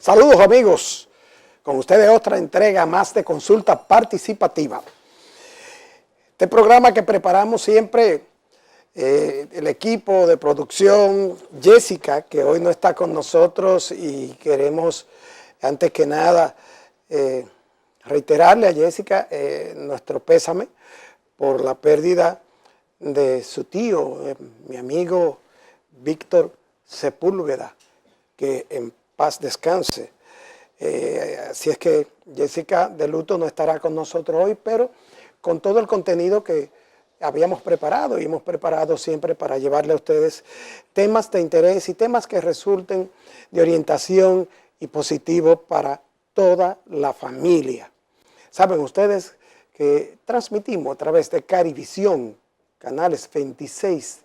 Saludos amigos, con ustedes otra entrega más de consulta participativa. Este programa que preparamos siempre el equipo de producción, Jessica, que hoy no está con nosotros y queremos antes que nada reiterarle a Jessica nuestro pésame por la pérdida de su tío, mi amigo Víctor Sepúlveda, que en paz descanse. Así es que Jessica de luto no estará con nosotros hoy, pero con todo el contenido que habíamos preparado y hemos preparado siempre para llevarle a ustedes temas de interés y temas que resulten de orientación y positivo para toda la familia. Saben ustedes que transmitimos a través de Carivisión, canales 26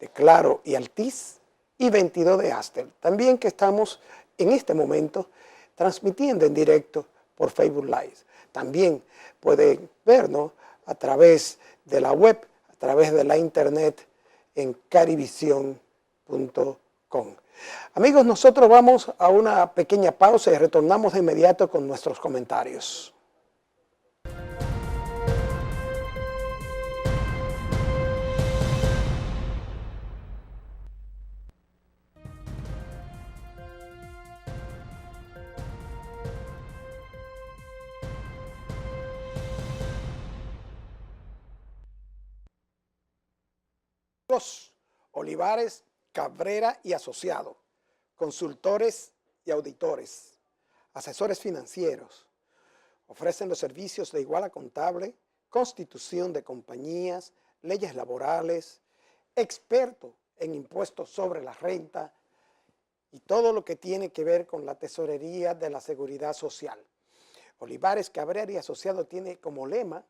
de Claro y Altiz y 22 de Astel. También que estamos en este momento transmitiendo en directo por Facebook Live. También pueden vernos a través de la web, a través de la internet en carivision.com. Amigos, nosotros vamos a una pequeña pausa y retornamos de inmediato con nuestros comentarios. Olivares, Cabrera y Asociado, consultores y auditores, asesores financieros. Ofrecen los servicios de iguala contable, constitución de compañías, leyes laborales, experto en impuestos sobre la renta y todo lo que tiene que ver con la tesorería de la seguridad social. Olivares, Cabrera y Asociado tiene como lema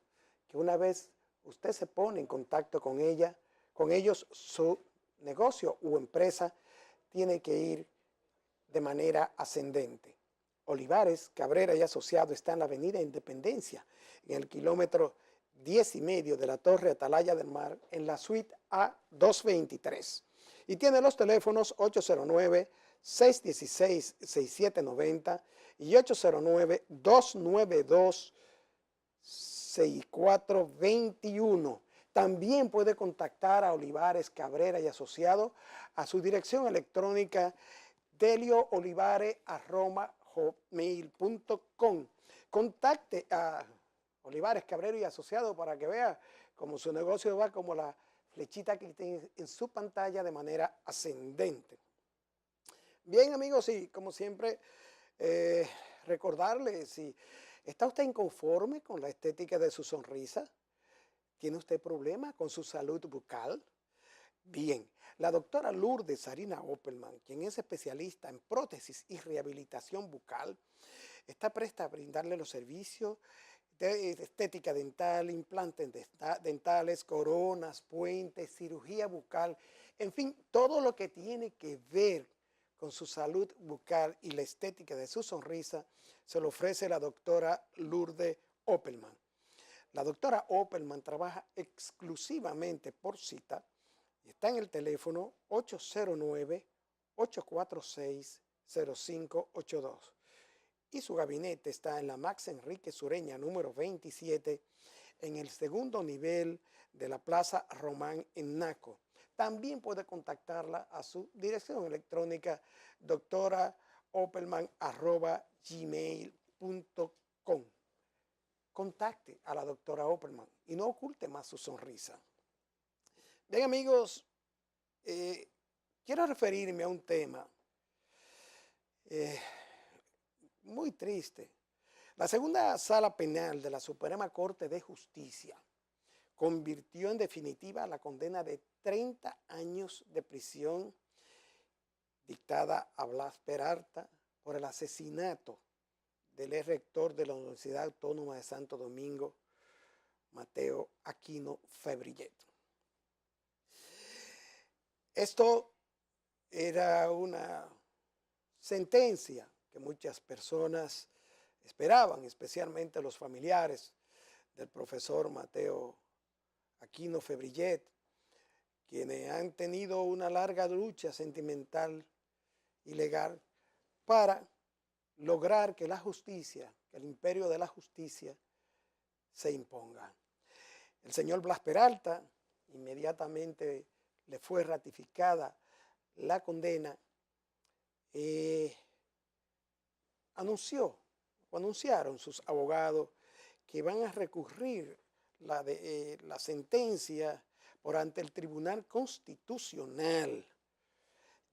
que una vez usted se pone en contacto con ellos, su negocio u empresa tiene que ir de manera ascendente. Olivares, Cabrera y Asociado está en la avenida Independencia, en el kilómetro 10,5 de la Torre Atalaya del Mar, en la suite A223. Y tiene los teléfonos 809-616-6790 y 809-292-6421. También puede contactar a Olivares, Cabrera y Asociado a su dirección electrónica delioolivares@hotmail.com. Contacte a Olivares, Cabrera y Asociado para que vea cómo su negocio va como la flechita que tiene en su pantalla de manera ascendente. Bien amigos, y como siempre recordarles, si está usted inconforme con la estética de su sonrisa, ¿tiene usted problemas con su salud bucal? Bien, la doctora Lourdes Sarina Opperman, quien es especialista en prótesis y rehabilitación bucal, está presta a brindarle los servicios de estética dental, implantes dentales, coronas, puentes, cirugía bucal, en fin, todo lo que tiene que ver con su salud bucal y la estética de su sonrisa, se lo ofrece la doctora Lourdes Opperman. La doctora Opperman trabaja exclusivamente por cita y está en el teléfono 809-846-0582. Y su gabinete está en la Max Enrique Sureña número 27, en el segundo nivel de la Plaza Román en Naco. También puede contactarla a su dirección electrónica doctoraopperman@gmail.com. Contacte a la doctora Opperman y no oculte más su sonrisa. Bien amigos, quiero referirme a un tema muy triste. La segunda sala penal de la Suprema Corte de Justicia convirtió en definitiva la condena de 30 años de prisión dictada a Blas Peralta por el asesinato del ex rector de la Universidad Autónoma de Santo Domingo, Mateo Aquino Febrillet. Esto era una sentencia que muchas personas esperaban, especialmente los familiares del profesor Mateo Aquino Febrillet, quienes han tenido una larga lucha sentimental y legal para lograr que la justicia, que el imperio de la justicia se imponga. El señor Blas Peralta inmediatamente le fue ratificada la condena. Anunciaron sus abogados que van a recurrir la sentencia por ante el Tribunal Constitucional,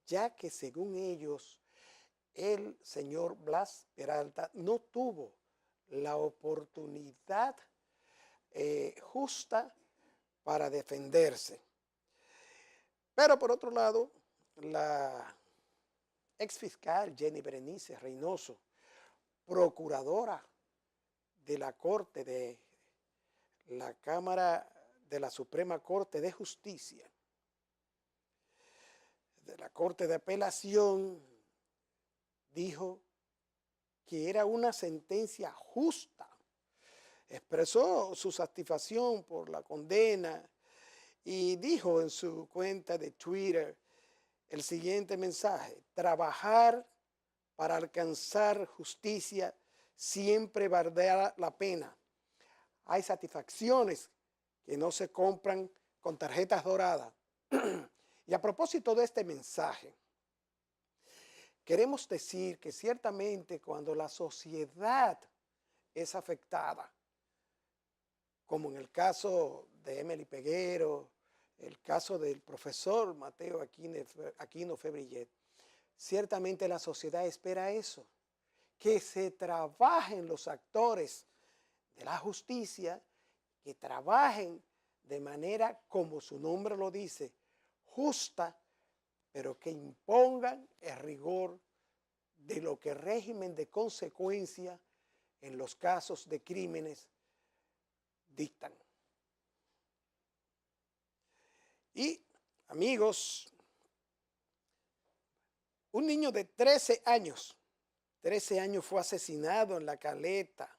ya que según ellos el señor Blas Peralta no tuvo la oportunidad justa para defenderse. Pero por otro lado, la exfiscal Jenny Berenice Reynoso, procuradora de la Corte de la Cámara de la Suprema Corte de Justicia, de la Corte de Apelación, dijo que era una sentencia justa. Expresó su satisfacción por la condena y dijo en su cuenta de Twitter el siguiente mensaje: trabajar para alcanzar justicia siempre valdrá la pena. Hay satisfacciones que no se compran con tarjetas doradas. Y a propósito de este mensaje, queremos decir que ciertamente cuando la sociedad es afectada, como en el caso de Emily Peguero, el caso del profesor Mateo Aquino Febrillet, ciertamente la sociedad espera eso, que se trabajen los actores de la justicia, que trabajen de manera, como su nombre lo dice, justa, pero que impongan el rigor de lo que el régimen de consecuencia en los casos de crímenes dictan. Y, amigos, un niño de 13 años fue asesinado en La Caleta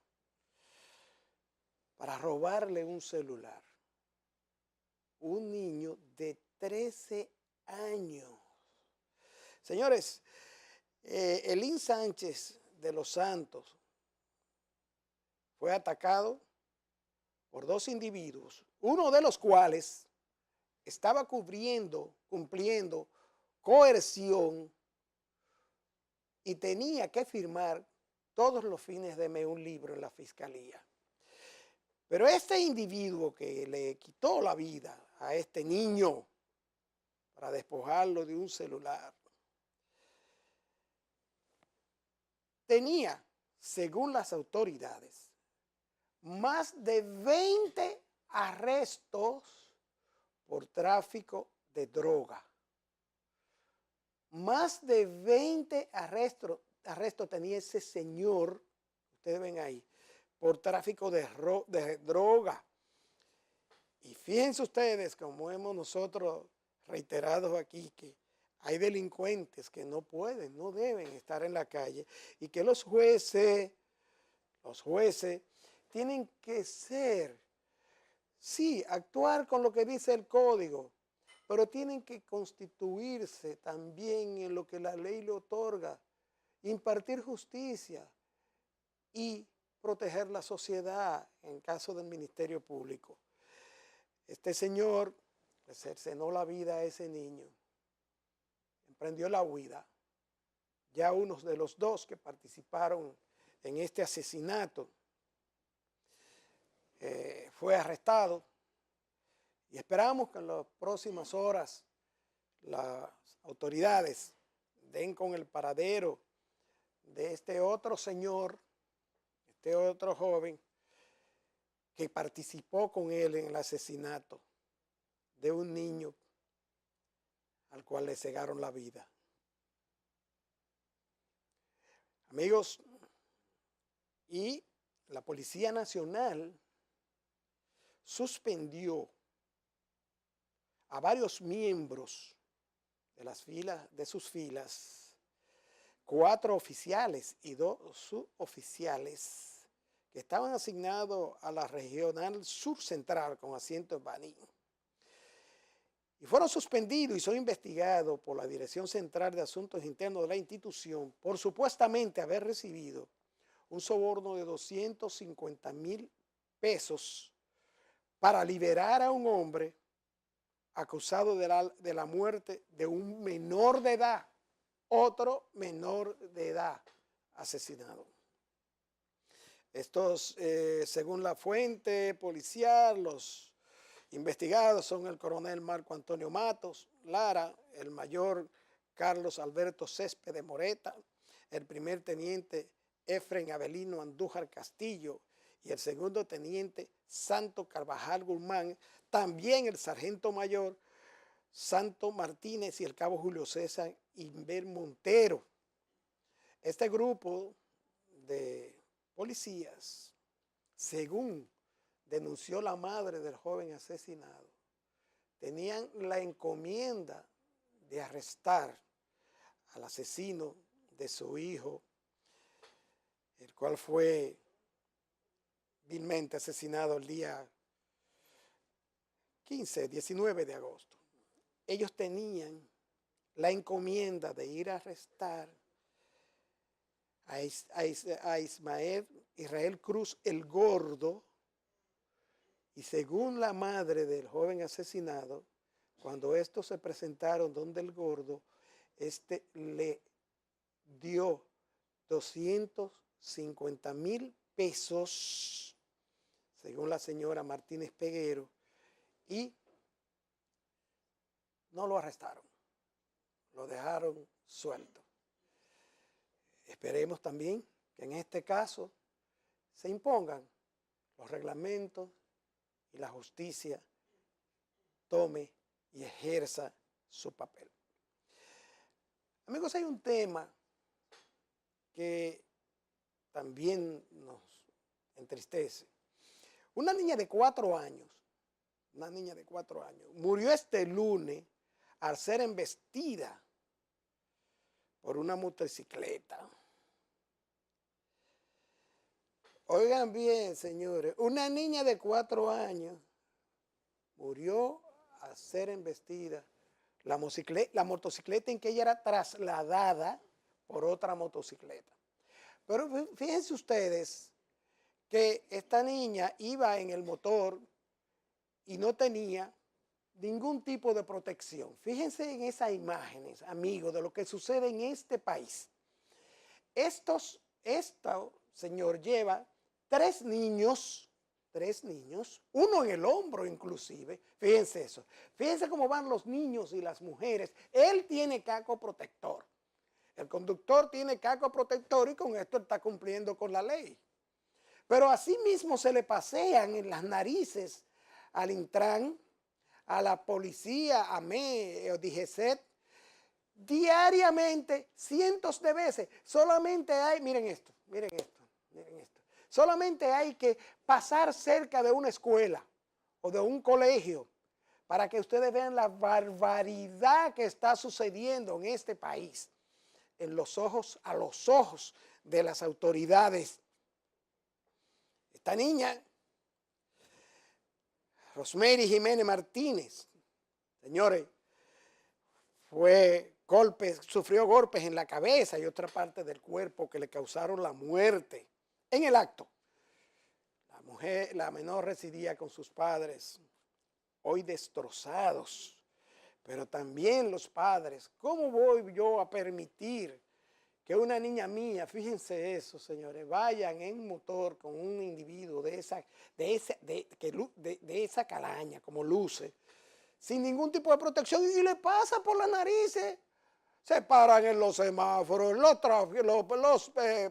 para robarle un celular. Un niño de 13 años. Señores, Elín Sánchez de los Santos fue atacado por dos individuos, uno de los cuales estaba cumpliendo coerción y tenía que firmar todos los fines de mes un libro en la fiscalía. Pero este individuo que le quitó la vida a este niño para despojarlo de un celular, tenía, según las autoridades, más de 20 arrestos por tráfico de droga. Más de 20 arrestos tenía ese señor, ustedes ven ahí, por tráfico de droga. Y fíjense ustedes, como hemos nosotros reiterado aquí, que hay delincuentes que no pueden, no deben estar en la calle y que los jueces tienen que actuar con lo que dice el código, pero tienen que constituirse también en lo que la ley le otorga, impartir justicia y proteger la sociedad en caso del Ministerio Público. Este señor le cercenó la vida a ese niño, emprendió la huida. Ya uno de los dos que participaron en este asesinato fue arrestado y esperamos que en las próximas horas las autoridades den con el paradero de este otro señor, este otro joven que participó con él en el asesinato de un niño al cual le cegaron la vida. Amigos, y la Policía Nacional suspendió a varios miembros de sus filas, 4 oficiales y 2 suboficiales que estaban asignados a la Regional Sur Central con asiento en Baní. y fueron suspendidos y son investigados por la Dirección Central de Asuntos Internos de la institución por supuestamente haber recibido un soborno de 250,000 pesos para liberar a un hombre acusado de la muerte de un menor de edad, otro menor de edad asesinado. Estos, según la fuente policial, los investigados son el coronel Marco Antonio Matos Lara, el mayor Carlos Alberto Céspedes Moreta, el primer teniente Efren Avelino Andújar Castillo y el segundo teniente Santo Carvajal Guzmán, también el sargento mayor Santo Martínez y el cabo Julio César Inver Montero. Este grupo de policías, según denunció la madre del joven asesinado, tenían la encomienda de arrestar al asesino de su hijo, el cual fue vilmente asesinado el día 19 de agosto. Ellos tenían la encomienda de ir a arrestar a Ismael Israel Cruz el Gordo, y según la madre del joven asesinado, cuando estos se presentaron donde el Gordo, este le dio 250,000 pesos, según la señora Martínez Peguero, y no lo arrestaron, lo dejaron suelto. Esperemos también que en este caso se impongan los reglamentos y la justicia tome y ejerza su papel. Amigos, hay un tema que también nos entristece. Una niña de 4 años, murió este lunes al ser embestida por una motocicleta. Oigan bien, señores, una niña de 4 años murió al ser embestida la motocicleta en que ella era trasladada por otra motocicleta. Pero fíjense ustedes que esta niña iba en el motor y no tenía ningún tipo de protección. Fíjense en esas imágenes, amigos, de lo que sucede en este país. Esta señor lleva 3 niños, uno en el hombro inclusive. Fíjense eso. Fíjense cómo van los niños y las mujeres. Él tiene casco protector. El conductor tiene casco protector y con esto está cumpliendo con la ley. Pero así mismo se le pasean en las narices al Intran, a la policía, a AME o DGCET, diariamente, cientos de veces. Solamente hay, miren esto. Solamente hay que pasar cerca de una escuela o de un colegio para que ustedes vean la barbaridad que está sucediendo en este país, a los ojos de las autoridades. Esta niña, Rosemary Jiménez Martínez, señores, sufrió golpes en la cabeza y otra parte del cuerpo que le causaron la muerte en el acto. La menor residía con sus padres, hoy destrozados, pero también los padres. ¿Cómo voy yo a permitir que una niña mía, fíjense eso, señores, vayan en motor con un individuo de esa calaña, como luce, sin ningún tipo de protección y le pasa por las narices? Se paran en los semáforos, los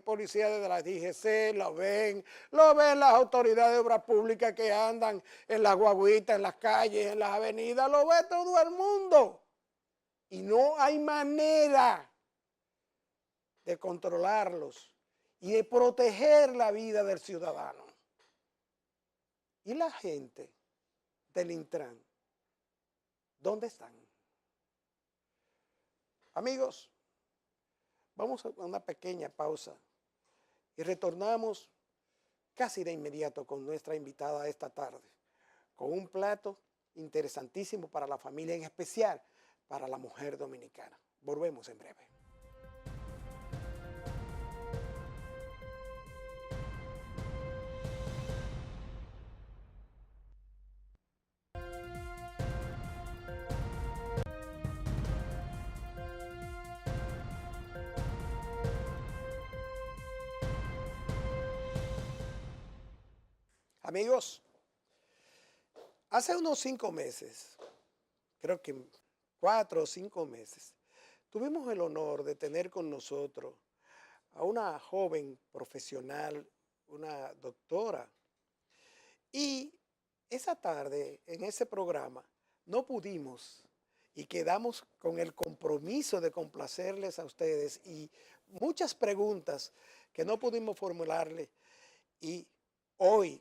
policías de la DGC lo ven las autoridades de obras públicas que andan en las guaguitas, en las calles, en las avenidas, lo ve todo el mundo. Y no hay manera de controlarlos y de proteger la vida del ciudadano. ¿Y la gente del Intran? ¿Dónde están? Amigos, vamos a una pequeña pausa y retornamos casi de inmediato con nuestra invitada esta tarde, con un plato interesantísimo para la familia, en especial para la mujer dominicana. Volvemos en breve. Amigos, hace unos 5 meses, creo que 4 o 5 meses, tuvimos el honor de tener con nosotros a una joven profesional, una doctora. Y esa tarde, en ese programa, no pudimos y quedamos con el compromiso de complacerles a ustedes y muchas preguntas que no pudimos formularle, y hoy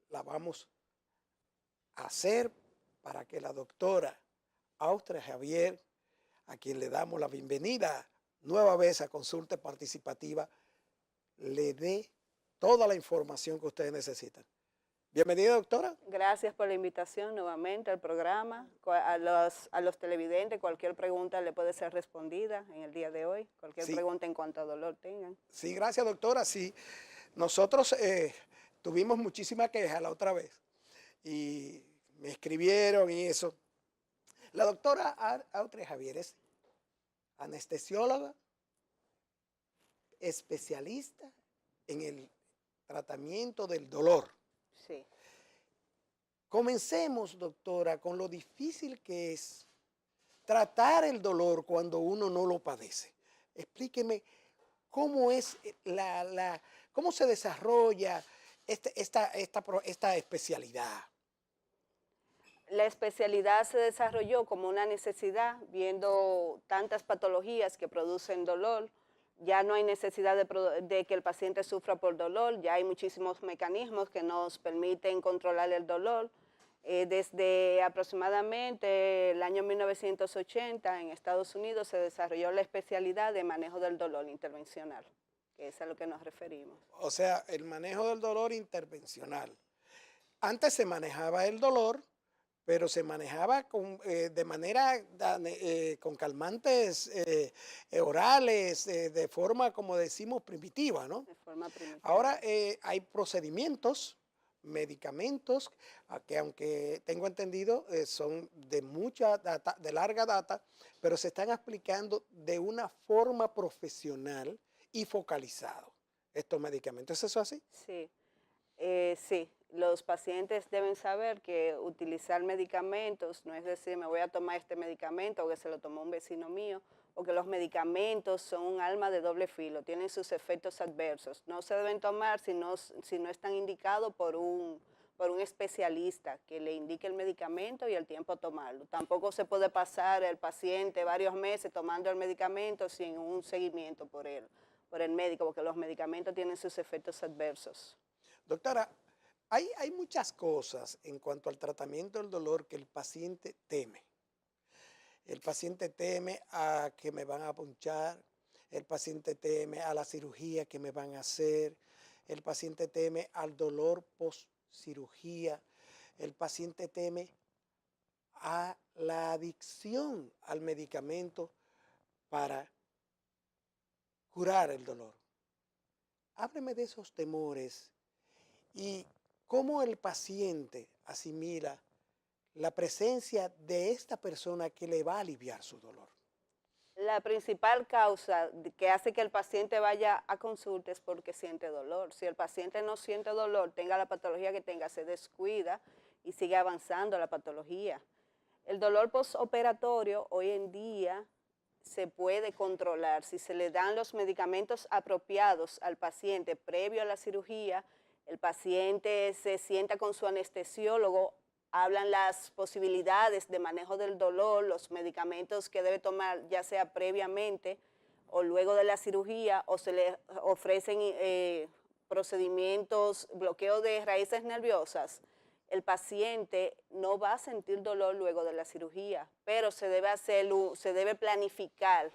la vamos a hacer para que la doctora Austria Javier, a quien le damos la bienvenida nueva vez a Consulta Participativa, le dé toda la información que ustedes necesitan. Bienvenida, doctora. Gracias por la invitación nuevamente al programa. A los televidentes, cualquier pregunta le puede ser respondida en el día de hoy. Cualquier pregunta en cuanto a dolor tengan. Sí, gracias, doctora. Sí, nosotros tuvimos muchísima queja la otra vez y me escribieron y eso. La doctora Austria Javier es anestesióloga, especialista en el tratamiento del dolor. Sí. Comencemos, doctora, con lo difícil que es tratar el dolor cuando uno no lo padece. Explíqueme cómo es cómo se desarrolla esta especialidad. La especialidad se desarrolló como una necesidad, viendo tantas patologías que producen dolor. Ya no hay necesidad de que el paciente sufra por dolor, ya hay muchísimos mecanismos que nos permiten controlar el dolor. Desde aproximadamente el año 1980 en Estados Unidos se desarrolló la especialidad de manejo del dolor intervencional, que es a lo que nos referimos. O sea, el manejo del dolor intervencional. Antes se manejaba el dolor, pero se manejaba de manera con calmantes orales, de forma, como decimos, primitiva, ¿no? De forma primitiva. Ahora hay procedimientos, medicamentos, que aunque tengo entendido son de mucha data, de larga data, pero se están aplicando de una forma profesional y focalizado estos medicamentos. ¿Es eso así? Sí. Sí, los pacientes deben saber que utilizar medicamentos no es decir, me voy a tomar este medicamento o que se lo tomó un vecino mío, o que los medicamentos son un arma de doble filo, tienen sus efectos adversos. No se deben tomar si no están indicados por un especialista que le indique el medicamento y el tiempo a tomarlo. Tampoco se puede pasar el paciente varios meses tomando el medicamento sin un seguimiento por el médico, porque los medicamentos tienen sus efectos adversos. Doctora, hay muchas cosas en cuanto al tratamiento del dolor que el paciente teme. El paciente teme a que me van a punchar, el paciente teme a la cirugía que me van a hacer, el paciente teme al dolor post-cirugía, el paciente teme a la adicción al medicamento para curar el dolor. Hábleme de esos temores y cómo el paciente asimila la presencia de esta persona que le va a aliviar su dolor. La principal causa que hace que el paciente vaya a consulta es porque siente dolor. Si el paciente no siente dolor, tenga la patología que tenga, se descuida y sigue avanzando la patología. El dolor postoperatorio hoy en día se puede controlar si se le dan los medicamentos apropiados al paciente previo a la cirugía. El paciente se sienta con su anestesiólogo, hablan las posibilidades de manejo del dolor, los medicamentos que debe tomar ya sea previamente o luego de la cirugía, o se le ofrecen procedimientos, bloqueo de raíces nerviosas. El paciente no va a sentir dolor luego de la cirugía, pero se debe planificar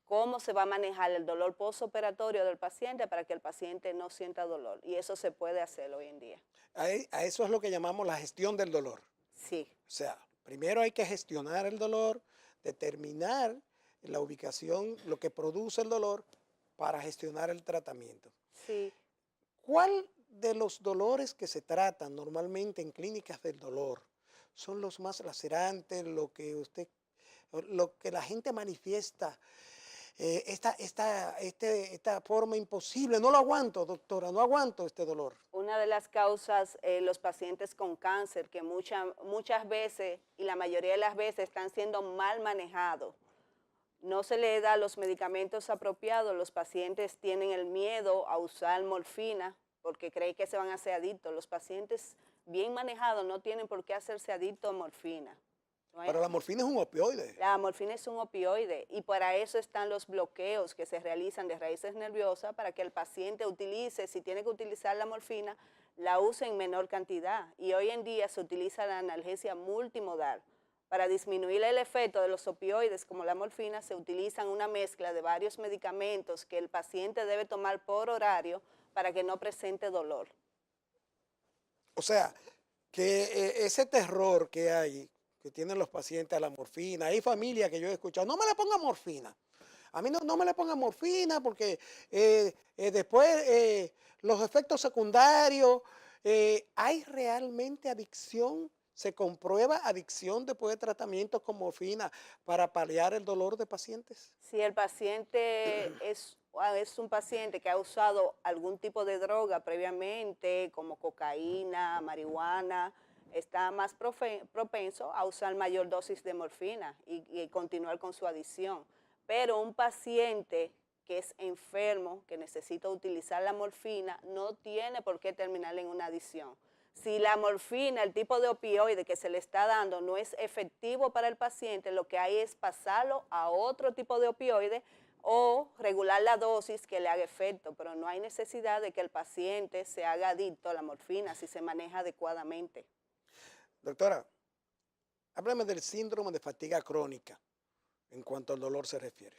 cómo se va a manejar el dolor postoperatorio del paciente para que el paciente no sienta dolor. Y eso se puede hacer hoy en día. A eso es lo que llamamos la gestión del dolor. Sí, O sea, primero hay que gestionar el dolor, determinar la ubicación, lo que produce el dolor para gestionar el tratamiento. sí. ¿Cuál de los dolores que se tratan normalmente en clínicas del dolor son los más lacerantes, lo que la gente manifiesta, esta forma imposible? No lo aguanto, doctora, no aguanto este dolor. Una de las causas, los pacientes con cáncer, que muchas veces y la mayoría de las veces están siendo mal manejados. No se le da los medicamentos apropiados, los pacientes tienen el miedo a usar morfina porque creen que se van a hacer adictos. Los pacientes bien manejados no tienen por qué hacerse adictos a morfina. ¿No es? Pero la morfina es un opioide. La morfina es un opioide y para eso están los bloqueos que se realizan de raíces nerviosas para que el paciente utilice, si tiene que utilizar la morfina, la use en menor cantidad. Y hoy en día se utiliza la analgesia multimodal. Para disminuir el efecto de los opioides como la morfina, se utilizan una mezcla de varios medicamentos que el paciente debe tomar por horario para que no presente dolor. O sea, que ese terror que hay, que tienen los pacientes a la morfina, hay familias que yo he escuchado, no me le ponga morfina. A mí no me le ponga morfina porque después los efectos secundarios, ¿hay realmente adicción? ¿Se comprueba adicción después de tratamientos con morfina para paliar el dolor de pacientes? Si el paciente es un paciente que ha usado algún tipo de droga previamente, como cocaína, marihuana, está más propenso a usar mayor dosis de morfina y continuar con su adicción. Pero un paciente que es enfermo, que necesita utilizar la morfina, no tiene por qué terminar en una adicción. Si la morfina, el tipo de opioide que se le está dando no es efectivo para el paciente, lo que hay es pasarlo a otro tipo de opioide o regular la dosis que le haga efecto, pero no hay necesidad de que el paciente se haga adicto a la morfina si se maneja adecuadamente. Doctora, háblame del síndrome de fatiga crónica en cuanto al dolor se refiere.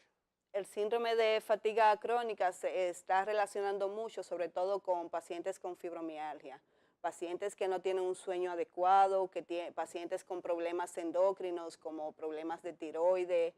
El síndrome de fatiga crónica se está relacionando mucho, sobre todo con pacientes con fibromialgia, pacientes que no tienen un sueño adecuado, pacientes con problemas endocrinos como problemas de tiroides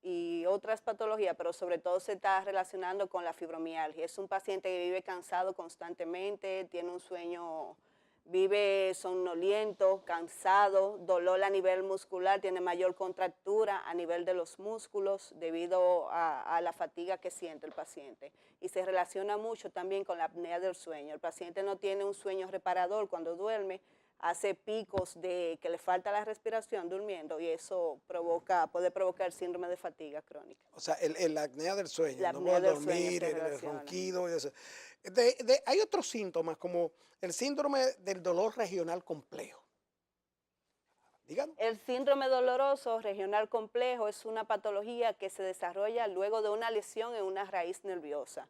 y otras patologías, pero sobre todo se está relacionando con la fibromialgia. Es un paciente que vive cansado constantemente, tiene un sueño, vive somnoliento, cansado, dolor a nivel muscular, tiene mayor contractura a nivel de los músculos debido a la fatiga que siente el paciente. Y se relaciona mucho también con la apnea del sueño. El paciente no tiene un sueño reparador cuando duerme, hace picos de que le falta la respiración durmiendo y eso puede provocar síndrome de fatiga crónica. O sea, la apnea del sueño, La no apnea poder del sueño dormir, se el relaciona. ronquido y eso. Hay otros síntomas como el síndrome del dolor regional complejo. Díganos. El síndrome doloroso regional complejo es una patología que se desarrolla luego de una lesión en una raíz nerviosa.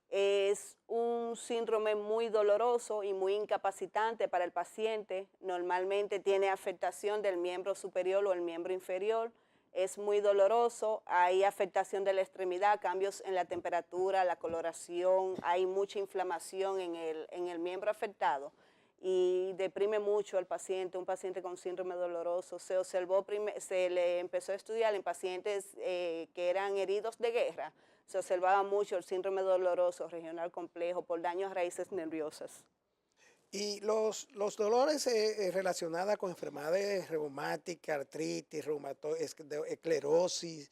Es un síndrome muy doloroso y muy incapacitante para el paciente. Normalmente tiene afectación del miembro superior o el miembro inferior. Es muy doloroso, hay afectación de la extremidad, cambios en la temperatura, la coloración, hay mucha inflamación en el miembro afectado y deprime mucho al paciente. Un paciente con síndrome doloroso se observó, se le empezó a estudiar en pacientes que eran heridos de guerra. Se observaba mucho el síndrome doloroso regional complejo por daños a raíces nerviosas. Y los dolores relacionados con enfermedades reumáticas, artritis, esclerosis,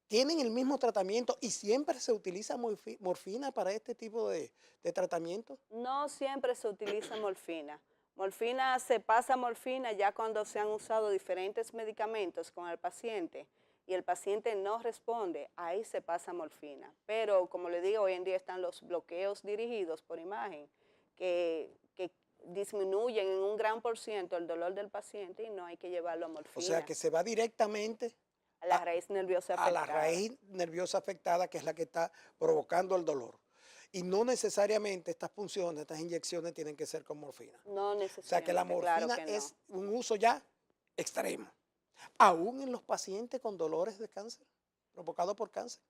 ¿tienen el mismo tratamiento y siempre se utiliza morfina para este tipo de tratamiento? No siempre se utiliza morfina. Morfina, se pasa morfina ya cuando se han usado diferentes medicamentos con el paciente y el paciente no responde, ahí se pasa morfina. Pero como le digo, hoy en día están los bloqueos dirigidos por imagen que disminuyen en un gran por ciento el dolor del paciente y no hay que llevarlo a O sea, morfina, que se va directamente a la raíz nerviosa a la afectada. raíz nerviosa afectada, que es la que está provocando el dolor. Y no necesariamente estas punciones, estas inyecciones tienen que ser con morfina. No O sea que la necesariamente, claro morfina que no. es un uso ya extremo, aún en los pacientes con dolores de cáncer, provocados por cáncer.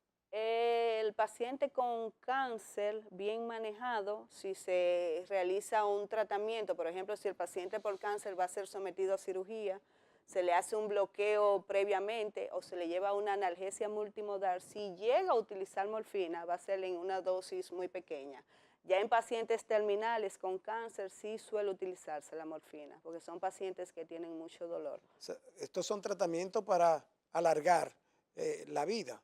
El paciente con cáncer bien manejado, si se realiza un tratamiento, por ejemplo, si el paciente por cáncer va a ser sometido a cirugía, se le hace un bloqueo previamente o se le lleva una analgesia multimodal, si llega a utilizar morfina, va a ser en una dosis muy pequeña. Ya en pacientes terminales con cáncer sí suele utilizarse la morfina, porque son pacientes que tienen mucho dolor. O sea, estos son tratamientos para alargar la vida.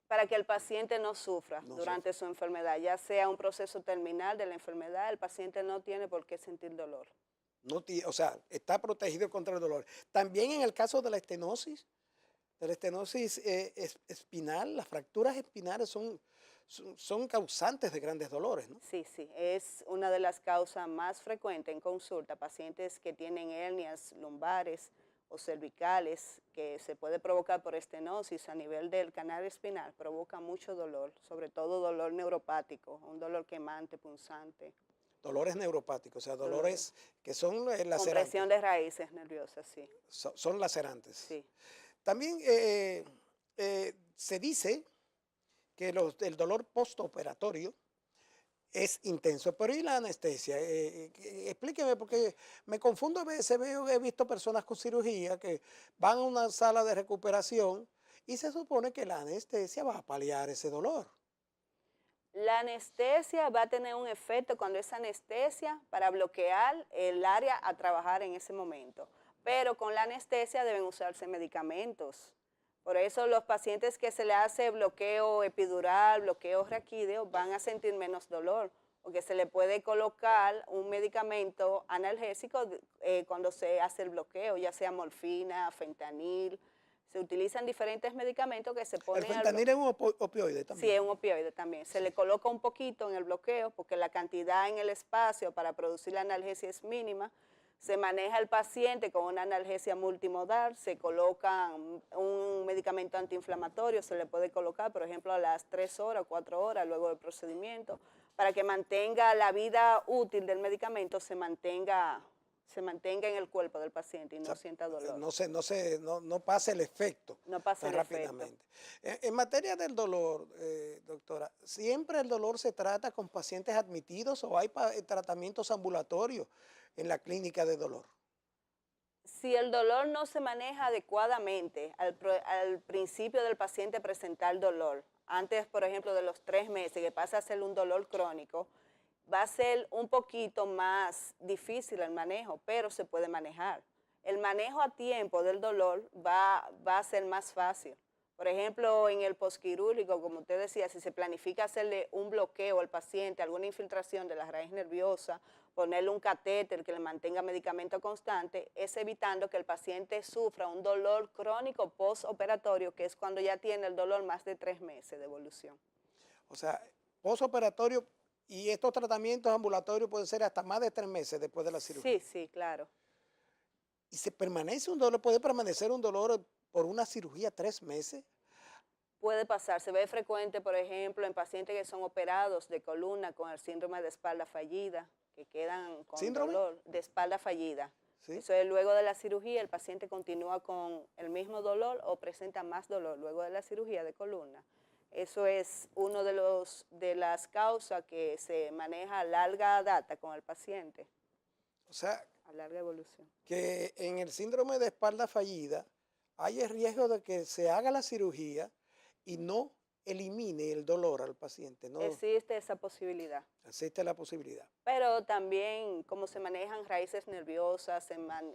Para que el paciente no sufra No durante su enfermedad, ya sea un proceso terminal de la enfermedad, el paciente no tiene por qué sentir dolor. No o sea, está protegido contra el dolor. También en el caso de la estenosis espinal, las fracturas espinales son causantes de grandes dolores, ¿no? Sí, sí, es una de las causas más frecuentes en consulta, pacientes que tienen hernias lumbares o cervicales, que se puede provocar por estenosis a nivel del canal espinal, provoca mucho dolor, sobre todo dolor neuropático, un dolor quemante, punzante, Dolores neuropáticos, o sea, dolor, dolores que son compresión lacerantes, de raíces nerviosas, sí, son lacerantes. sí. También se dice que el dolor postoperatorio es intenso, pero ¿y la anestesia? Explíqueme, porque me confundo a veces, he visto personas con cirugía que van a una sala de recuperación y se supone que la anestesia va a paliar ese dolor. La anestesia va a tener un efecto cuando es anestesia para bloquear el área a trabajar en ese momento. Pero con la anestesia deben usarse medicamentos. Por eso los pacientes que se le hace bloqueo epidural, bloqueo raquídeo, van a sentir menos dolor, porque se le puede colocar un medicamento analgésico cuando se hace el bloqueo, ya sea morfina, fentanil. Se utilizan diferentes medicamentos que se El ponen al fentanil es un opioide Sí, también. es un opioide también. Se le coloca un poquito en el bloqueo porque la cantidad en el espacio para producir la analgesia es mínima. Se maneja el paciente con una analgesia multimodal, se coloca un medicamento antiinflamatorio, se le puede colocar, por ejemplo, a las 3 horas, 4 horas luego del procedimiento, para que mantenga la vida útil del medicamento, se mantenga en el cuerpo del paciente y O no sea, sienta dolor, no pasa el efecto no pasa tan el efecto. rápidamente. En materia del dolor, doctora, ¿siempre el dolor se trata con pacientes admitidos o hay tratamientos ambulatorios en la clínica de dolor? Si el dolor no se maneja adecuadamente al principio del paciente presentar dolor, antes, por ejemplo, de los 3 meses, que pasa a ser un dolor crónico, va a ser un poquito más difícil el manejo, pero se puede manejar. El manejo a tiempo del dolor va a ser más fácil. Por ejemplo, en el posquirúrgico, como usted decía, si se planifica hacerle un bloqueo al paciente, alguna infiltración de la raíz nerviosa, ponerle un catéter que le mantenga medicamento constante, es evitando que el paciente sufra un dolor crónico postoperatorio, que es cuando ya tiene el dolor más de 3 meses de evolución. O sea, posoperatorio y estos tratamientos ambulatorios pueden ser hasta más de 3 meses después de la cirugía. Sí, sí, claro. Y se permanece un dolor, puede permanecer un dolor por una cirugía 3 meses. Puede pasar, se ve frecuente, por ejemplo, en pacientes que son operados de columna con el síndrome de espalda fallida, que quedan con ¿Síndrome? dolor de espalda fallida. Sí. Eso es luego de la cirugía, el paciente continúa con el mismo dolor o presenta más dolor luego de la cirugía de columna. Eso es uno de las causas que se maneja a larga data con el paciente, O sea, a larga evolución. que en el síndrome de espalda fallida hay el riesgo de que se haga la cirugía y no elimine el dolor al paciente, no Existe esa posibilidad. existe la posibilidad. Pero también como se manejan raíces nerviosas,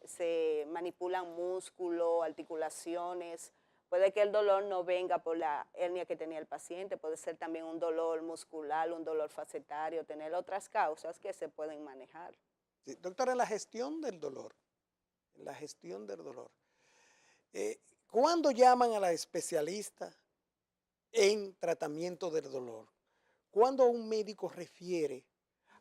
se manipulan músculos, articulaciones. Puede que el dolor no venga por la hernia que tenía el paciente, puede ser también un dolor muscular, un dolor facetario, tener otras causas que se pueden manejar. Sí, doctora, en la gestión del dolor, ¿cuándo llaman a la especialista en tratamiento del dolor? ¿Cuándo un médico refiere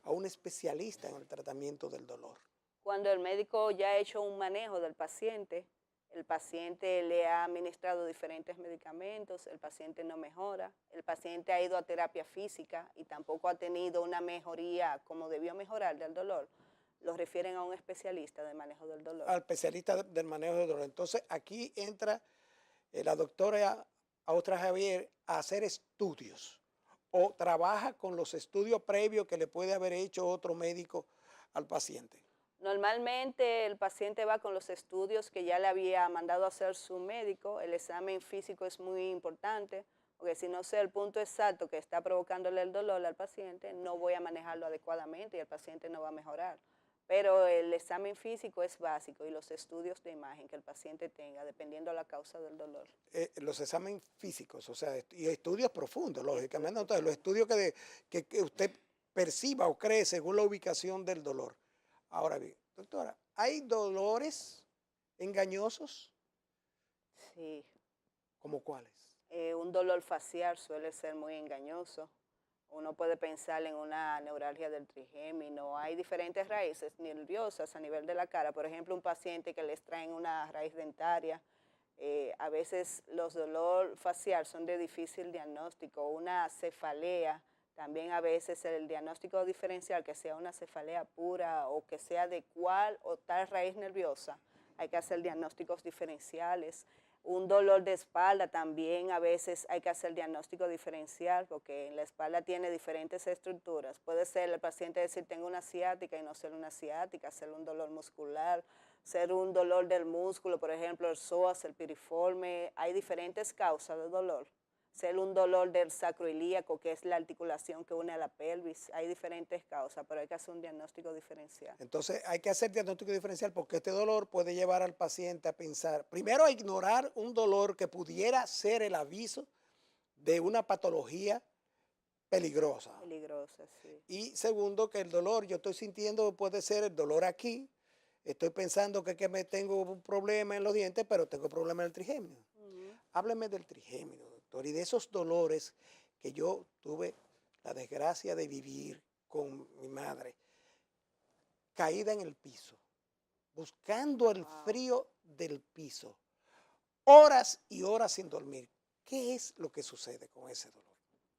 a un especialista en el tratamiento del dolor? Cuando el médico ya ha hecho un manejo del paciente, el paciente le ha administrado diferentes medicamentos, el paciente no mejora, el paciente ha ido a terapia física y tampoco ha tenido una mejoría como debió mejorar del dolor, lo refieren a un especialista de manejo del dolor. Al especialista del manejo del dolor. Entonces aquí entra la doctora Aostra Javier a hacer estudios o trabaja con los estudios previos que le puede haber hecho otro médico al paciente? Normalmente el paciente va con los estudios que ya le había mandado a hacer su médico. El examen físico es muy importante, porque si no sé el punto exacto que está provocándole el dolor al paciente, no voy a manejarlo adecuadamente y el paciente no va a mejorar. Pero el examen físico es básico y los estudios de imagen que el paciente tenga, dependiendo de la causa del dolor. Los exámenes físicos, o sea, y estudios profundos, lógicamente. Estudios Entonces, los estudios que usted perciba o cree según la ubicación del dolor. Ahora bien, doctora, ¿hay dolores engañosos? Sí, ¿Como cuáles? un dolor facial suele ser muy engañoso. Uno puede pensar en una neuralgia del trigémino. Hay diferentes raíces nerviosas a nivel de la cara. Por ejemplo, un paciente que les traen una raíz dentaria. A veces los dolores facial son de difícil diagnóstico. Una cefalea, también a veces el diagnóstico diferencial, que sea una cefalea pura o que sea de cuál o tal raíz nerviosa. Hay que hacer diagnósticos diferenciales. Un dolor de espalda también a veces hay que hacer diagnóstico diferencial porque en la espalda tiene diferentes estructuras. Puede ser el paciente decir tengo una ciática y no ser una ciática, ser un dolor muscular, ser un dolor del músculo, por ejemplo el psoas, el piriforme. Hay diferentes causas de dolor. Ser un dolor del sacroilíaco, que es la articulación que une a la pelvis. Hay diferentes causas, pero hay que hacer un diagnóstico diferencial. Entonces, hay que hacer diagnóstico diferencial porque este dolor puede llevar al paciente a pensar, primero, a ignorar un dolor que pudiera ser el aviso de una patología peligrosa. Peligrosa, sí. Y segundo, que el dolor, yo estoy sintiendo, puede ser el dolor aquí, estoy pensando que me tengo un problema en los dientes, pero tengo problema en el trigémino. Hábleme del trigémino, doctor, y de esos dolores que yo tuve la desgracia de vivir con mi madre, caída en el piso, buscando el frío del piso, horas y horas sin dormir. ¿Qué es lo que sucede con ese dolor?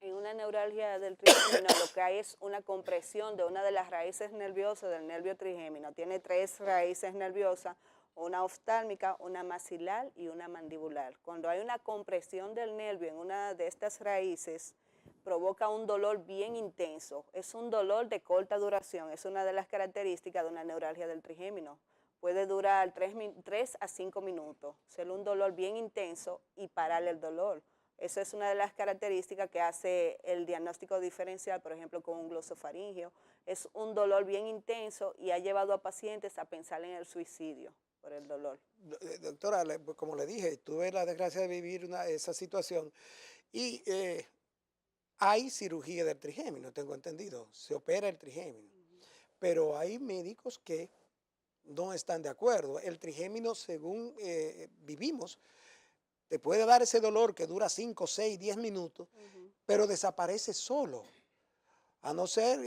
En una neuralgia del trigémino lo que hay es una compresión de una de las raíces nerviosas del nervio trigémino. Tiene 3 raíces nerviosas, una oftálmica, una maxilar y una mandibular. Cuando hay una compresión del nervio en una de estas raíces, provoca un dolor bien intenso. Es un dolor de corta duración, es una de las características de una neuralgia del trigémino. Puede durar 3 a 5 minutos, ser un dolor bien intenso y parar el dolor. Esa es una de las características que hace el diagnóstico diferencial, por ejemplo, con un glosofaringeo. Es un dolor bien intenso y ha llevado a pacientes a pensar en el suicidio por el dolor. Doctora, como le dije, tuve la desgracia de vivir esa situación y hay cirugía del trigémino, tengo entendido, se opera el trigémino, pero hay médicos que no están de acuerdo. El trigémino, según vivimos, te puede dar ese dolor que dura 5, 6, 10 minutos, pero desaparece solo. A no ser,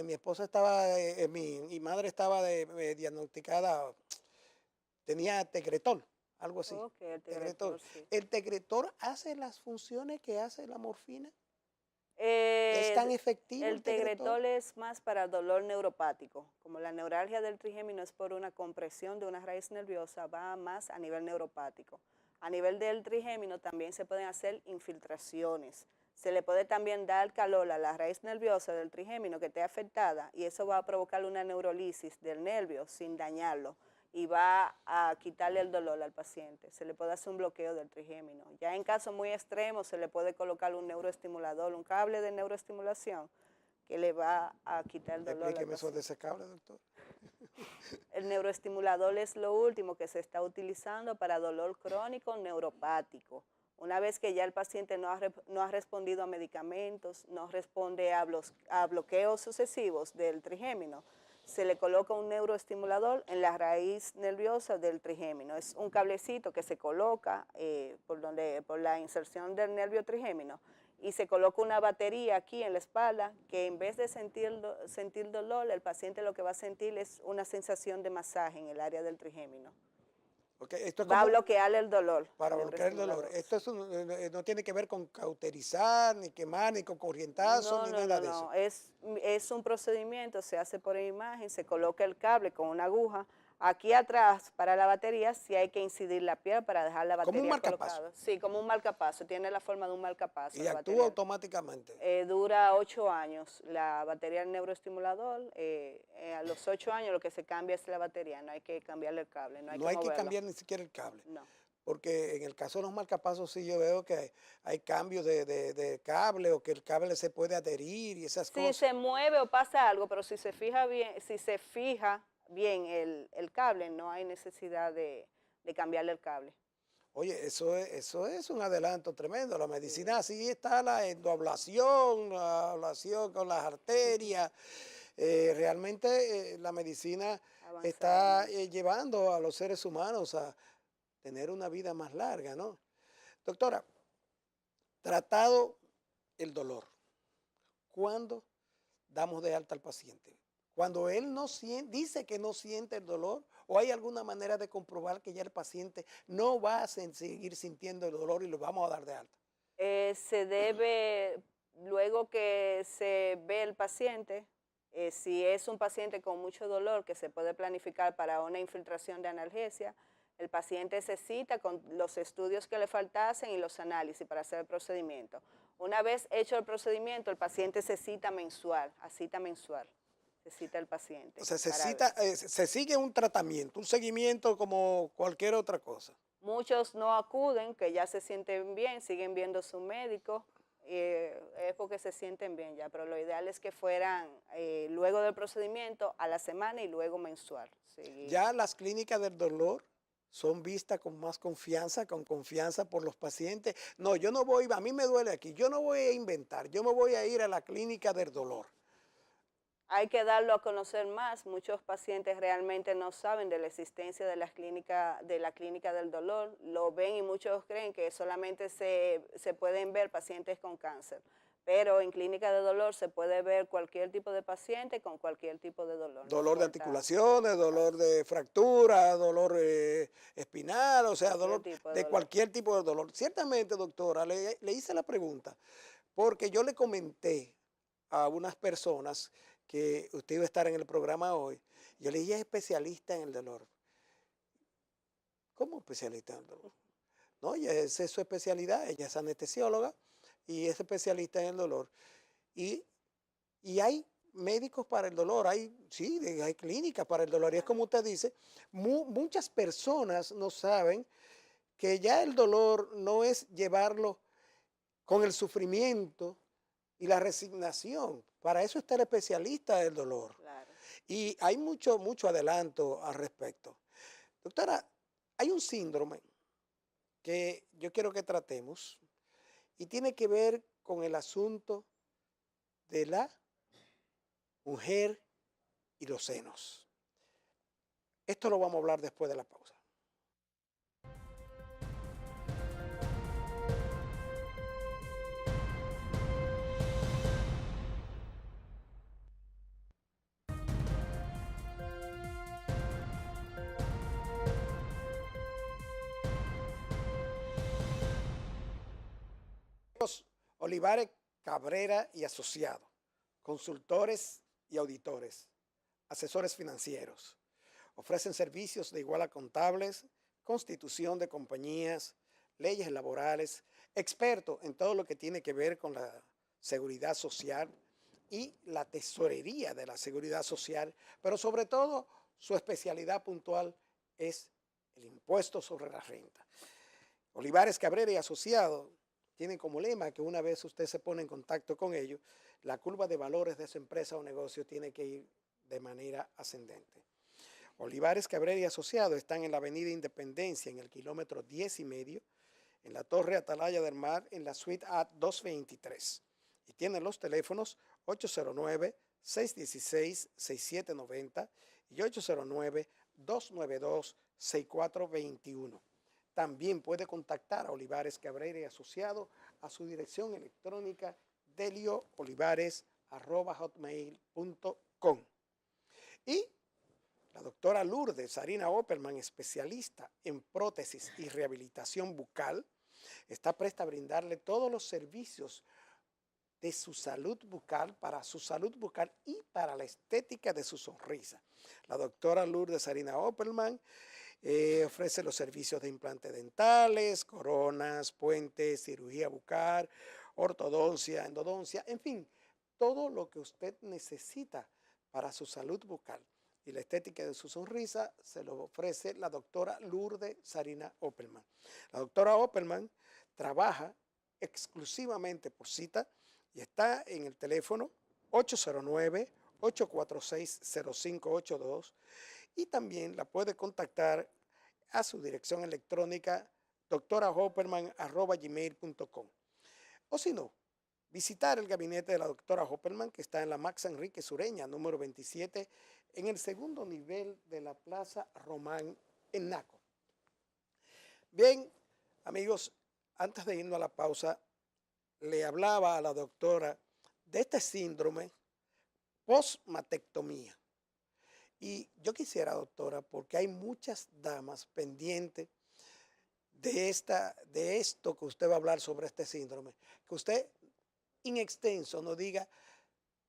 mi esposa estaba, mi madre estaba diagnosticada, tenía Tegretol, algo así. Ok, el Tegretol. Tegretol, sí. ¿El Tegretol hace las funciones que hace la morfina? ¿Es Eh, tan efectivo el el Tegretol? Tegretol es más para dolor neuropático. Como la neuralgia del trigémino es por una compresión de una raíz nerviosa, va más a nivel neuropático. A nivel del trigémino también se pueden hacer infiltraciones. Se le puede también dar calor a la raíz nerviosa del trigémino que esté afectada y eso va a provocar una neurolisis del nervio sin dañarlo y va a quitarle el dolor al paciente. Se le puede hacer un bloqueo del trigémino. Ya en casos muy extremos se le puede colocar un neuroestimulador, un cable de neuroestimulación que le va a quitar el dolor al Explíqueme eso de paciente. ese cable, doctor. El neuroestimulador es lo último que se está utilizando para dolor crónico neuropático. Una vez que ya el paciente no ha respondido a medicamentos, no responde a bloqueos sucesivos del trigémino, se le coloca un neuroestimulador en la raíz nerviosa del trigémino. Es un cablecito que se coloca por la inserción del nervio trigémino y se coloca una batería aquí en la espalda que en vez de sentir dolor, el paciente lo que va a sentir es una sensación de masaje en el área del trigémino. Okay, esto es Va a como bloquear el dolor. para bloquear el dolor. Esto es no tiene que ver con cauterizar, ni quemar, ni con corrientazo, No, ni no, nada no, de eso. no. Es un procedimiento, se hace por imagen, se coloca el cable con una aguja Aquí atrás, para la batería, sí hay que incidir la piel para dejar la Como un batería marcapaso. colocada. Sí, como un marcapaso, tiene la forma de un marcapaso Y la actúa batería. automáticamente. Dura 8 años la batería del neuroestimulador. A los 8 años lo que se cambia es la batería, no hay que cambiarle el cable, no hay No que hay que moverlo. cambiar ni siquiera el cable. No. Porque en el caso de los marcapasos sí yo veo que hay cambios de cable o que el cable se puede adherir y esas Si cosas. se mueve o pasa algo, pero si se fija bien, el cable, no hay necesidad de cambiarle el cable. Oye, eso es un adelanto tremendo. La medicina Sí. así está la ablación con las arterias. Realmente la medicina Ha avanzado está mucho. llevando a los seres humanos a tener una vida más larga, ¿no? Doctora, tratado el dolor. ¿Cuándo damos de alta al paciente? Cuando él no dice que no siente el dolor, o hay alguna manera de comprobar que ya el paciente no va a seguir sintiendo el dolor y lo vamos a dar de alta. Se debe, luego que se ve el paciente, si es un paciente con mucho dolor que se puede planificar para una infiltración de analgesia, el paciente se cita con los estudios que le faltasen y los análisis para hacer el procedimiento. Una vez hecho el procedimiento, el paciente se cita mensual, se cita el O paciente sea, para. se sigue un tratamiento, un seguimiento como cualquier otra cosa. Muchos no acuden, que ya se sienten bien, siguen viendo a su médico, es porque se sienten bien ya, pero lo ideal es que fueran luego del procedimiento a la semana y luego mensual. Seguir. Ya las clínicas del dolor son vistas con más confianza, con confianza por los pacientes. No, yo no voy, a mí me duele aquí, yo no voy a inventar, yo me voy a ir a la clínica del dolor. Hay que darlo a conocer más. Muchos pacientes realmente no saben de la existencia de la clínica del dolor. Lo ven y muchos creen que solamente se pueden ver pacientes con cáncer. Pero en clínica de dolor se puede ver cualquier tipo de paciente con cualquier tipo de dolor, no Dolor de importa. articulaciones, dolor de fractura, dolor espinal, o sea, Cualquier dolor tipo de de dolor. cualquier tipo de dolor. Ciertamente, doctora, le hice la pregunta porque yo le comenté a unas personas que usted iba a estar en el programa hoy. Yo le dije, ella es especialista en el dolor. ¿Cómo especialista en el dolor? No, esa es su especialidad, ella es anestesióloga y es especialista en el dolor. Y, y hay médicos para el dolor, sí, hay clínicas para el dolor. Y es Claro. como usted dice, muchas personas no saben que ya el dolor no es llevarlo con el sufrimiento y la resignación. Para eso está el especialista del dolor. Claro. Y hay mucho adelanto al respecto. Doctora, hay un síndrome que yo quiero que tratemos y tiene que ver con el asunto de la mujer y los senos. Esto lo vamos a hablar después de la pausa. Olivares Cabrera y Asociados, consultores y auditores, asesores financieros. Ofrecen servicios de igual a contables, constitución de compañías, leyes laborales, expertos en todo lo que tiene que ver con la seguridad social y la tesorería de la seguridad social, pero sobre todo su especialidad puntual es el impuesto sobre la renta. Olivares Cabrera y Asociados tienen como lema que una vez usted se pone en contacto con ellos, la curva de valores de su empresa o negocio tiene que ir de manera ascendente. Olivares Cabrera y Asociados están en la avenida Independencia, en el kilómetro 10,5, en la Torre Atalaya del Mar, en la suite A223. Y tienen los teléfonos 809-616-6790 y 809-292-6421. También puede contactar a Olivares Cabrera y Asociados a su dirección electrónica delioolivares@hotmail.com. Y la doctora Lourdes Sarina Opperman, especialista en prótesis y rehabilitación bucal, está presta a brindarle todos los servicios de su salud bucal, para su salud bucal y para la estética de su sonrisa. La doctora Lourdes Sarina Opperman ofrece los servicios de implantes dentales, coronas, puentes, cirugía bucal, ortodoncia, endodoncia, en fin, todo lo que usted necesita para su salud bucal y la estética de su sonrisa se lo ofrece la doctora Lourdes Sarina Opperman. La doctora Opperman trabaja exclusivamente por cita y está en el teléfono 809-846-0582 y también la puede contactar a su dirección electrónica doctorahopperman@gmail.com o si no, visitar el gabinete de la doctora Opperman que está en la Max Enrique Sureña, número 27, en el segundo nivel de la Plaza Román en Naco. Bien, amigos, antes de irnos a la pausa, le hablaba a la doctora de este síndrome postmatectomía. Y yo quisiera, doctora, porque hay muchas damas pendientes de esto que usted va a hablar sobre este síndrome, que usted en extenso nos diga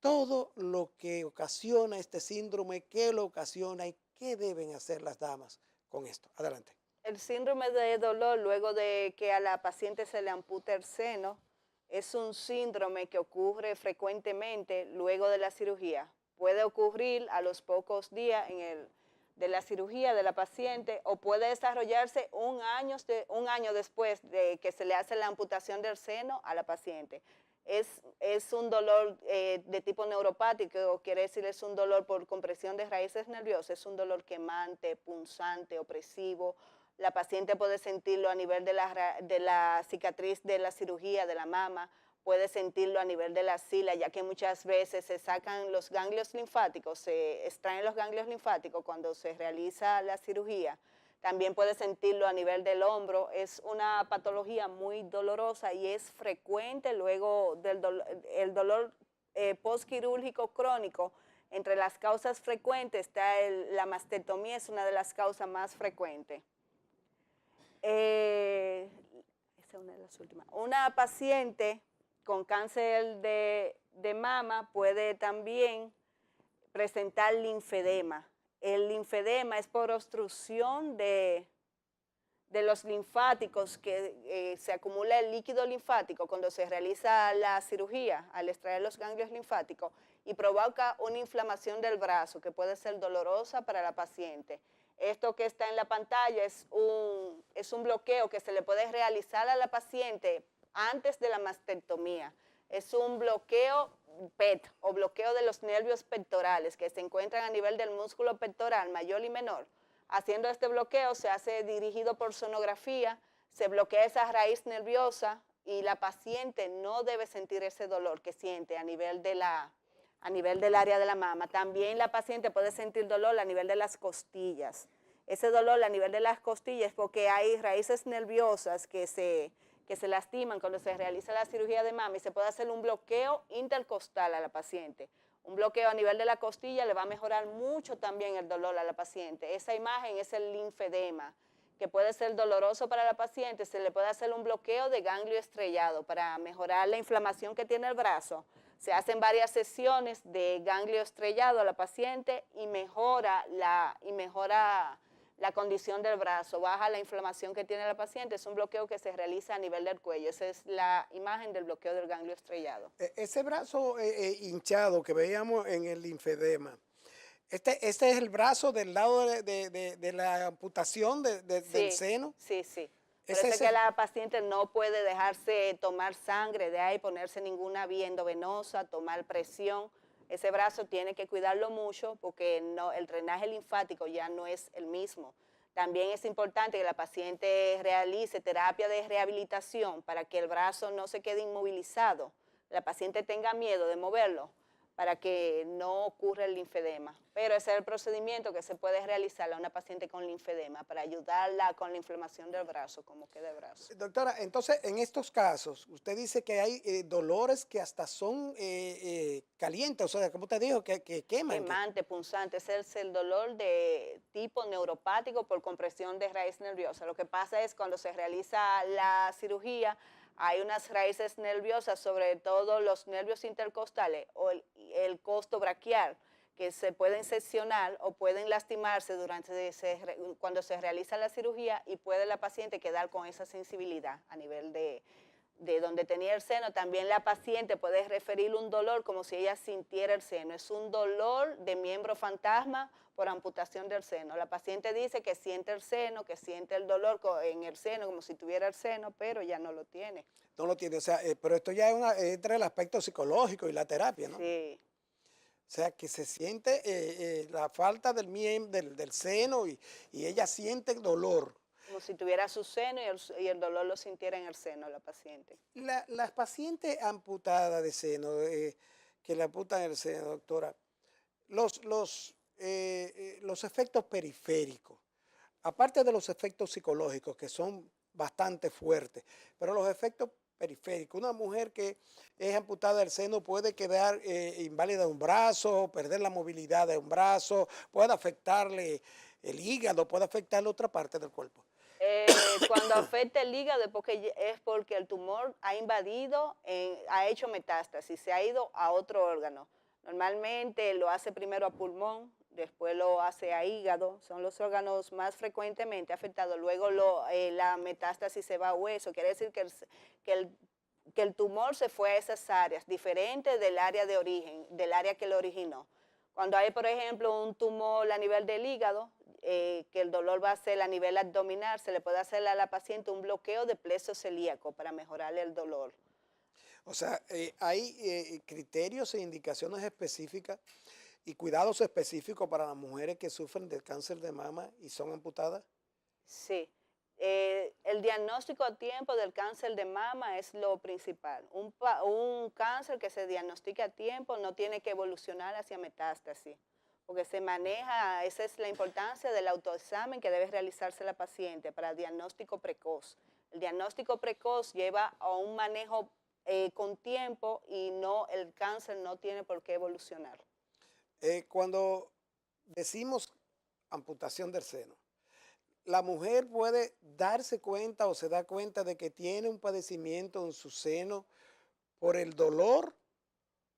todo lo que ocasiona este síndrome, qué lo ocasiona y qué deben hacer las damas con esto. Adelante. El síndrome de dolor luego de que a la paciente se le ampute el seno es un síndrome que ocurre frecuentemente luego de la cirugía. Puede ocurrir a los pocos días de la cirugía de la paciente o puede desarrollarse un año después de que se le hace la amputación del seno a la paciente. Es un dolor de tipo neuropático, quiere decir es un dolor por compresión de raíces nerviosas, es un dolor quemante, punzante, opresivo. La paciente puede sentirlo a nivel de la cicatriz de la cirugía de la mama, puede sentirlo a nivel de la axila, ya que muchas veces se sacan los ganglios linfáticos, se extraen los ganglios linfáticos cuando se realiza la cirugía. También puede sentirlo a nivel del hombro. Es una patología muy dolorosa y es frecuente luego del dolor postquirúrgico crónico. Entre las causas frecuentes está la mastectomía, es una de las causas más frecuentes. Esa es una de las últimas. Una paciente con cáncer de mama puede también presentar linfedema. El linfedema es por obstrucción de los linfáticos, que se acumula el líquido linfático cuando se realiza la cirugía al extraer los ganglios linfáticos y provoca una inflamación del brazo que puede ser dolorosa para la paciente. Esto que está en la pantalla es un bloqueo que se le puede realizar a la paciente antes de la mastectomía. Es un bloqueo PET o bloqueo de los nervios pectorales que se encuentran a nivel del músculo pectoral mayor y menor. Haciendo este bloqueo se hace dirigido por sonografía, se bloquea esa raíz nerviosa y la paciente no debe sentir ese dolor que siente a nivel del área de la mama. También la paciente puede sentir dolor a nivel de las costillas. Ese dolor a nivel de las costillas es porque hay raíces nerviosas que se lastiman cuando se realiza la cirugía de mama y se puede hacer un bloqueo intercostal a la paciente. Un bloqueo a nivel de la costilla le va a mejorar mucho también el dolor a la paciente. Esa imagen es el linfedema, que puede ser doloroso para la paciente. Se le puede hacer un bloqueo de ganglio estrellado para mejorar la inflamación que tiene el brazo. Se hacen varias sesiones de ganglio estrellado a la paciente y mejora la condición del brazo, baja la inflamación que tiene la paciente. Es un bloqueo que se realiza a nivel del cuello. Esa es la imagen del bloqueo del ganglio estrellado. Ese brazo hinchado que veíamos en el linfedema, este es el brazo del lado de la amputación del seno. Sí, sí. Por eso es que la paciente no puede dejarse tomar sangre de ahí, ponerse ninguna vía endovenosa, tomar presión. Ese brazo tiene que cuidarlo mucho porque el drenaje linfático ya no es el mismo. También es importante que la paciente realice terapia de rehabilitación para que el brazo no se quede inmovilizado. La paciente tenga miedo de moverlo para que no ocurra el linfedema. Pero ese es el procedimiento que se puede realizar a una paciente con linfedema para ayudarla con la inflamación del brazo, como quede el brazo. Doctora, entonces en estos casos, usted dice que hay dolores que hasta son calientes, o sea, como usted dijo, que queman. Quemante, punzante, ese es el dolor de tipo neuropático por compresión de raíz nerviosa. Lo que pasa es cuando se realiza la cirugía, hay unas raíces nerviosas, sobre todo los nervios intercostales o el costo braquial, que se pueden seccionar o pueden lastimarse cuando se realiza la cirugía y puede la paciente quedar con esa sensibilidad a nivel de donde tenía el seno. También la paciente puede referir un dolor como si ella sintiera el seno. Es un dolor de miembro fantasma por amputación del seno. La paciente dice que siente el seno, que siente el dolor en el seno, como si tuviera el seno, pero ya no lo tiene. No lo tiene, o sea, pero esto ya entra el aspecto psicológico y la terapia, ¿no? Sí. O sea, que se siente la falta del seno y ella siente el dolor. Como si tuviera su seno y el dolor lo sintiera en el seno la paciente. Las pacientes amputadas de seno, que le amputan el seno, doctora, los efectos periféricos, aparte de los efectos psicológicos que son bastante fuertes, pero los efectos periféricos, una mujer que es amputada del seno puede quedar inválida de un brazo, perder la movilidad de un brazo, puede afectarle el hígado, puede afectarle otra parte del cuerpo. Cuando afecta el hígado es porque el tumor ha invadido, ha hecho metástasis, se ha ido a otro órgano. Normalmente lo hace primero a pulmón, después lo hace a hígado, son los órganos más frecuentemente afectados. Luego la metástasis se va a hueso, quiere decir que el tumor se fue a esas áreas, diferentes del área de origen, del área que lo originó. Cuando hay, por ejemplo, un tumor a nivel del hígado, que el dolor va a ser a nivel abdominal, se le puede hacer a la paciente un bloqueo de plexo celíaco para mejorarle el dolor. O sea, hay criterios e indicaciones específicas y cuidados específicos para las mujeres que sufren de cáncer de mama y son amputadas. Sí. El diagnóstico a tiempo del cáncer de mama es lo principal. Un cáncer que se diagnostique a tiempo no tiene que evolucionar hacia metástasis, porque se maneja, esa es la importancia del autoexamen que debe realizarse la paciente para diagnóstico precoz. El diagnóstico precoz lleva a un manejo con tiempo y el cáncer no tiene por qué evolucionar. Cuando decimos amputación del seno, la mujer puede darse cuenta o se da cuenta de que tiene un padecimiento en su seno por el dolor.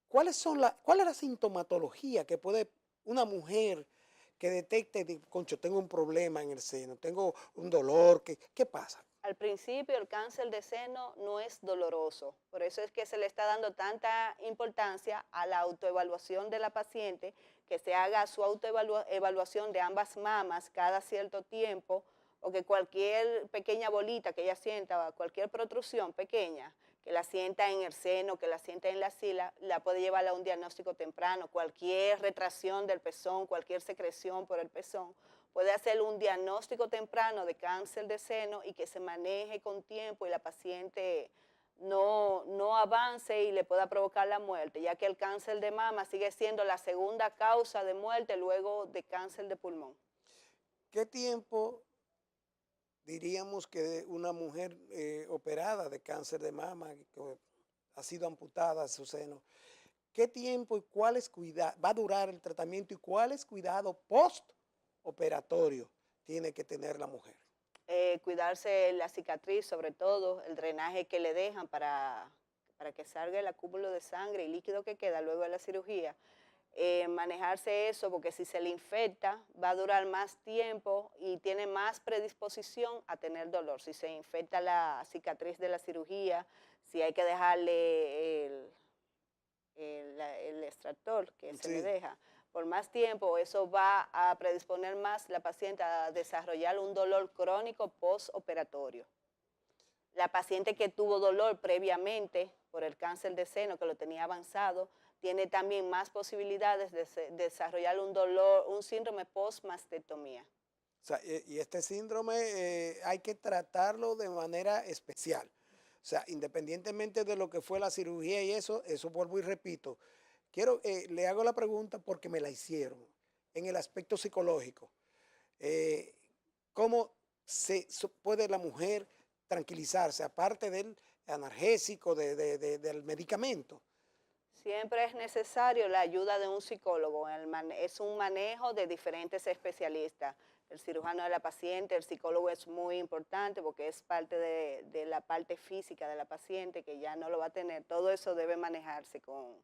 ¿Cuál es la sintomatología que puede una mujer que detecte, concho, tengo un problema en el seno, tengo un dolor, ¿qué pasa? Al principio el cáncer de seno no es doloroso, por eso es que se le está dando tanta importancia a la autoevaluación de la paciente, que se haga su autoevaluación de ambas mamas cada cierto tiempo, o que cualquier pequeña bolita que ella sienta, cualquier protrusión pequeña, que la sienta en el seno, que la sienta en la axila, la puede llevar a un diagnóstico temprano. Cualquier retracción del pezón, cualquier secreción por el pezón, puede hacer un diagnóstico temprano de cáncer de seno y que se maneje con tiempo y la paciente no avance y le pueda provocar la muerte, ya que el cáncer de mama sigue siendo la segunda causa de muerte luego de cáncer de pulmón. ¿Qué tiempo diríamos que una mujer operada de cáncer de mama, que ha sido amputada su seno, qué tiempo y cuáles va a durar el tratamiento y cuáles cuidados postoperatorio tiene que tener la mujer? Cuidarse la cicatriz, sobre todo, el drenaje que le dejan para que salga el acúmulo de sangre y líquido que queda luego de la cirugía. Manejarse eso, porque si se le infecta va a durar más tiempo y tiene más predisposición a tener dolor. Si se infecta la cicatriz de la cirugía, si hay que dejarle el extractor que se le deja por más tiempo, eso va a predisponer más la paciente a desarrollar un dolor crónico postoperatorio. La paciente que tuvo dolor previamente por el cáncer de seno, que lo tenía avanzado, tiene también más posibilidades de desarrollar un síndrome postmastectomía. O sea, y este síndrome hay que tratarlo de manera especial. O sea, independientemente de lo que fue la cirugía y eso vuelvo y repito. Le hago la pregunta porque me la hicieron en el aspecto psicológico. ¿Cómo puede la mujer tranquilizarse, aparte del analgésico, del medicamento? Siempre es necesario la ayuda de un psicólogo. Es un manejo de diferentes especialistas. el cirujano de la paciente, el psicólogo es muy importante porque es parte de la parte física de la paciente que ya no lo va a tener. Todo eso debe manejarse con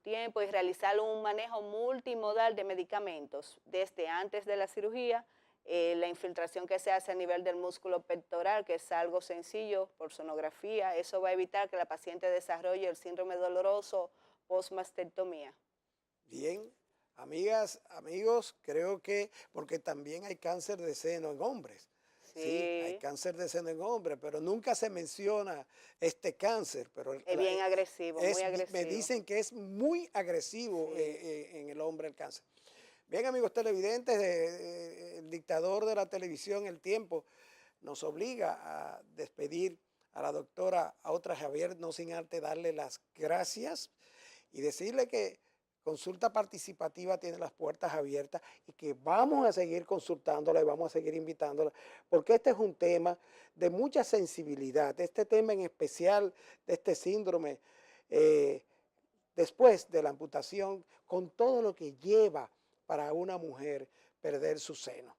tiempo y realizar un manejo multimodal de medicamentos desde antes de la cirugía, la infiltración que se hace a nivel del músculo pectoral, que es algo sencillo por sonografía, eso va a evitar que la paciente desarrolle el síndrome doloroso post-mastectomía. Bien, amigas, amigos, creo que, porque también hay cáncer de seno en hombres. Sí, hay cáncer de seno en hombres, pero nunca se menciona este cáncer. Pero es bien agresivo, muy agresivo. Me dicen que es muy agresivo en el hombre el cáncer. Bien, amigos televidentes, el dictador de la televisión, El Tiempo, nos obliga a despedir a la doctora Aotra Javier, no sin antes darle las gracias y decirle que Consulta Participativa tiene las puertas abiertas y que vamos a seguir consultándola y vamos a seguir invitándola, porque este es un tema de mucha sensibilidad, este tema en especial de este síndrome después de la amputación, con todo lo que lleva para una mujer perder su seno.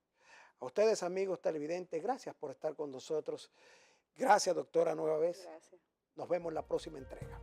A ustedes, amigos televidentes, gracias por estar con nosotros. Gracias, doctora, nueva vez. Gracias. Nos vemos en la próxima entrega.